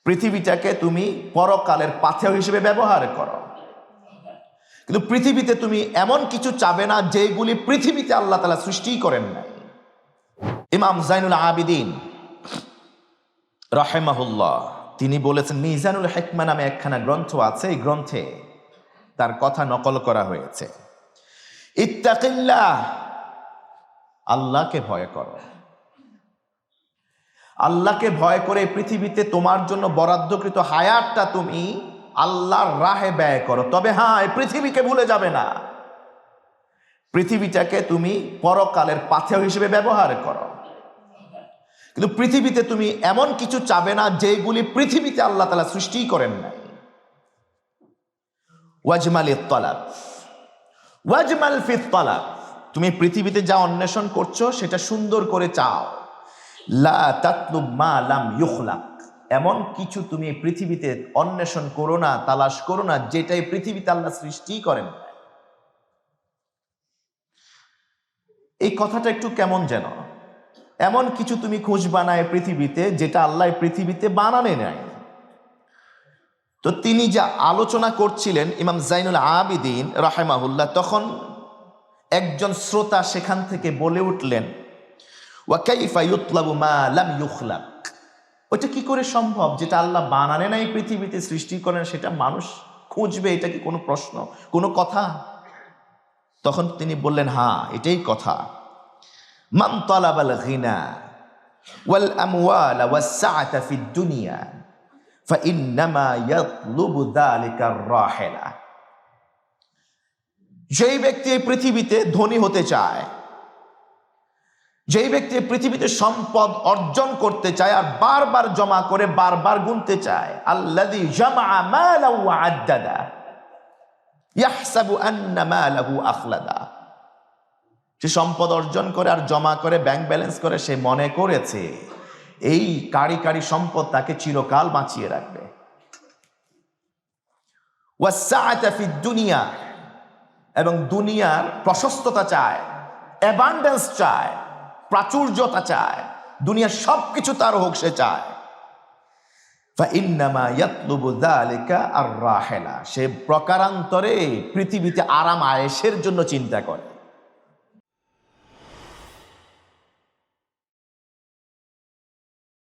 পৃথিবীটাকে তুমি পরকালের পাথেয় হিসেবে ব্যবহার করো, কিন্তু পৃথিবীতে তুমি এমন কিছু চাবে না যেগুলি পৃথিবীতে আল্লাহ তাআলা সৃষ্টি করেন নাই। ইমাম জাইনুল আবিদিন রাহিমাহুল্লাহ তিনি বলেছেন, মিজানুল হিকমা নামে একখানা গ্রন্থ আছে, এই গ্রন্থে তার কথা নকল করা হয়েছে। ইত্তাকিল্লাহ, আল্লাহকে ভয় করো। আল্লাহকে ভয় করে পৃথিবীতে তোমার জন্য বরাদ্দকৃত হায়াতটা তুমি আল্লাহর রাহে ব্যয় করো। তবে হ্যাঁ, এই পৃথিবীকে ভুলে যাবে না, পৃথিবীটাকে তুমি পরকালের পাথেয় হিসেবে ব্যবহার করো, কিন্তু পৃথিবীতে তুমি এমন কিছু চাবে না যেগুলি পৃথিবীতে আল্লাহ তাআলা সৃষ্টি করেন নাই। ওয়াজমাল ইত্তালাব ওয়াজমাল ফিত তালাব, তুমি পৃথিবীতে যা অন্বেষণ করছো সেটা সুন্দর করে চাও। লা তাতলুব মা লাম ইখলাক, এমন কিছু তুমি পৃথিবীতে অন্বেষণ করো না, তালাশ করো না যেটাই পৃথিবীতে আল্লাহ সৃষ্টি করেন। এই কথাটা একটু কেমন যেন, এমন কিছু তুমি খুঁজবা না পৃথিবীতে যেটা আল্লাহ পৃথিবীতে বানানে নাই। তো তিনি যা আলোচনা করছিলেন ইমাম জাইনুল আবিদিন রাহিমাহুল্লাহ, তখন একজন শ্রোতা সেখান থেকে বলে উঠলেন, ওয়া কাইফা ইউতলাবু মা লাম ইখলাক, ওটা কি করে সম্ভব যেটা আল্লাহ বানানে নাই পৃথিবীতে সৃষ্টি করেন সেটা মানুষ খুঁজবে? এটা কি কোনো প্রশ্ন, কোনো কথা? তখন তিনি বললেন, হ্যাঁ এটাই কথা। মান তালাবাল গিনা ওয়াল আমওয়াল ওয়াস সাআতা ফিদ দুনিয়া ফাইন্নামা ইয়াতলুবু যালিকা রাহিলা, যেই ব্যক্তি এই পৃথিবীতে ধনী হতে চায়, যেই ব্যক্তি পৃথিবীতে সম্পদ অর্জন করতে চায় আর বারবার জমা করে বারবার গুনতে চায়, আল্লাযী জামাআ মালাহু ওয়া আদ্দাদা ইয়াহসাবু আন্না মালাহু আখলাদা, সে সম্পদ অর্জন করে আর জমা করে ব্যাংক ব্যালেন্স করে সে মনে করেছে এই কারি কারি সম্পদ তাকে চিরকাল বাঁচিয়ে রাখবে। ওয়াস সাআতা ফিদ দুনিয়া, এবং দুনিয়ার প্রশস্ততা চায়, অ্যাবান্ডেন্স চায়, প্রাচুর্যতা চায়, দুনিয়ার সবকিছু তার হোক সে চায়। ফাইন্নামা ইয়াতলুবু যালিকা আর রাহিলা, সে প্রকারান্তরে পৃথিবীতে আরাম আয়েশের জন্য চিন্তা করে।